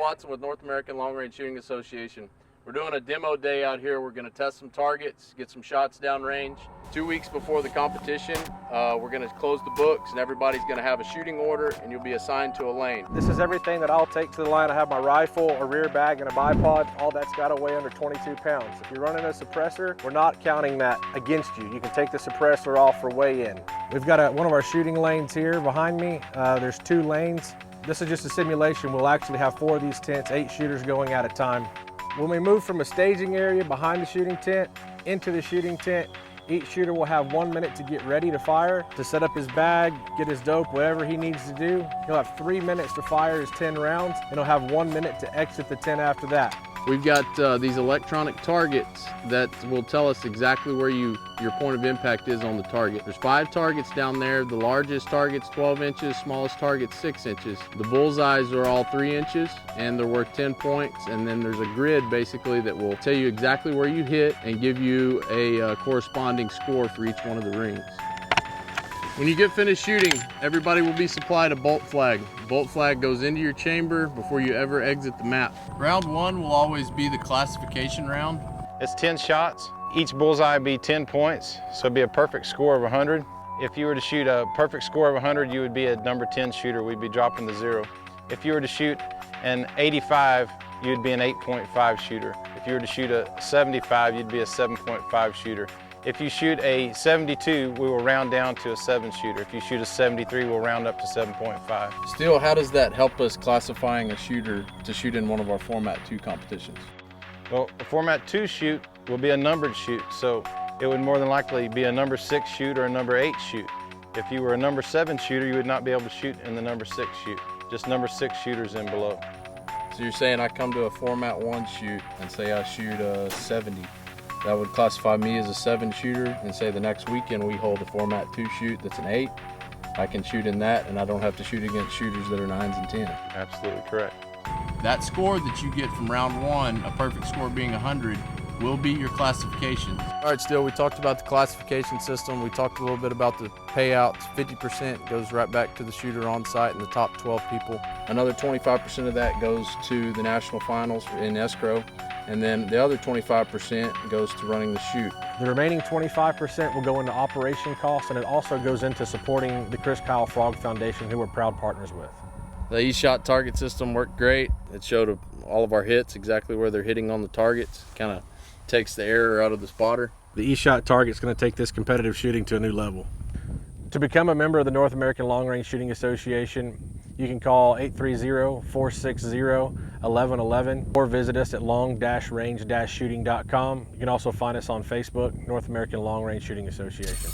Watson with North American Long Range Shooting Association. We're doing a demo day out here. We're going to test some targets, get some shots downrange. 2 weeks before the competition, we're going to close the books and everybody's going to have a shooting order and you'll be assigned to a lane. This is everything that I'll take to the line. I have my rifle, a rear bag, and a bipod. All that's got to weigh under 22 pounds. If you're running a suppressor, we're not counting that against you. You can take the suppressor off for weigh-in. We've got one of our shooting lanes here behind me. There's 2 lanes. This is just a simulation. We'll actually have 4 of these tents, 8 shooters going at a time. When we move from a staging area behind the shooting tent into the shooting tent, each shooter will have 1 minute to get ready to fire, to set up his bag, get his dope, whatever he needs to do. He'll have 3 minutes to fire his 10 rounds, and he'll have 1 minute to exit the tent after that. We've got these electronic targets that will tell us exactly where your point of impact is on the target. There's 5 targets down there. The largest target's 12 inches, smallest target's 6 inches. The bullseyes are all 3 inches and they're worth 10 points. And then there's a grid basically that will tell you exactly where you hit and give you a corresponding score for each one of the rings. When you get finished shooting, everybody will be supplied a bolt flag. The bolt flag goes into your chamber before you ever exit the map. Round 1 will always be the classification round. It's 10 shots. Each bullseye would be 10 points, so it'd be a perfect score of 100. If you were to shoot a perfect score of 100, you would be a number 10 shooter. We'd be dropping the 0. If you were to shoot an 85, you'd be an 8.5 shooter. If you were to shoot a 75, you'd be a 7.5 shooter. If you shoot a 72, we will round down to a 7 shooter. If you shoot a 73, we'll round up to 7.5. Still, how does that help us classifying a shooter to shoot in one of our Format 2 competitions? Well, a Format 2 shoot will be a numbered shoot, so it would more than likely be a number 6 shoot or a number 8 shoot. If you were a number 7 shooter, you would not be able to shoot in the number 6 shoot, just number 6 shooters and below. So you're saying I come to a Format 1 shoot and say I shoot a 70. That would classify me as a 7 shooter, and say the next weekend we hold a Format 2 shoot that's an 8. I can shoot in that and I don't have to shoot against shooters that are 9s and 10s. Absolutely correct. That score that you get from round 1, a perfect score being 100, will be your classification. All right, Still, we talked about the classification system. We talked a little bit about the payouts. 50% goes right back to the shooter on site and the top 12 people. Another 25% of that goes to the national finals in escrow. And then the other 25% goes to running the shoot. The remaining 25% will go into operation costs, and it also goes into supporting the Chris Kyle Frog Foundation, who we're proud partners with. The E-Shot target system worked great. It showed all of our hits, exactly where they're hitting on the targets. Kind of takes the error out of the spotter. The E-Shot target's going to take this competitive shooting to a new level. To become a member of the North American Long Range Shooting Association, you can call 830-460-1111 or visit us at long-range-shooting.com. You can also find us on Facebook, North American Long Range Shooting Association.